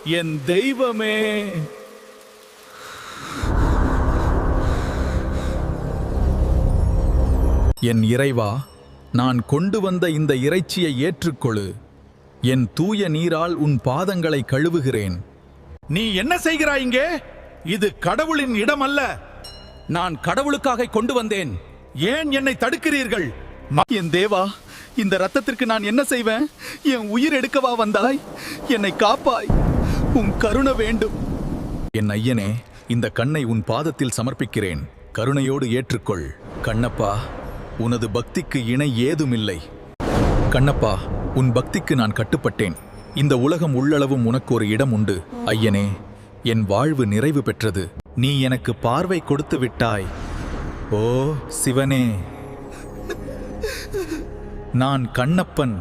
என் தெய்வமே. என் இறைவா, நான் கொண்டு வந்த இந்த இறைச்சியை ஏற்றுக்கொள்ளு. என் தூய நீரால் உன் பாதங்களை கழுவுகிறேன். நீ என்ன செய்கிறாய் இங்கே? இது கடவுளின் இடம் அல்ல. நான் கடவுளுக்காக கொண்டு வந்தேன். ஏன் என்னை தடுக்கிறீர்கள்? என் தேவா, இந்த ரத்தத்திற்கு நான் என்ன செய்வேன்? என் உயிர் எடுக்கவா வந்தாய்? என்னை காப்பாய், உன் கருணை வேண்டும். என் ஐயனே, இந்த கண்ணை உன் பாதத்தில் சமர்ப்பிக்கிறேன். கருணையோடு ஏற்றுக்கொள். கண்ணப்பா, உனது பக்திக்கு இணை ஏதுமில்லை. கண்ணப்பா, உன் பக்திக்கு நான் கட்டுப்பட்டேன். இந்த உலகம் உள்ளளவும் உனக்கு ஒரு இடம் உண்டு. ஐயனே, என் வாழ்வு நிறைவு பெற்றது. நீ எனக்கு பார்வை கொடுத்து விட்டாய். ஓ சிவனே, நான் கண்ணப்பன்.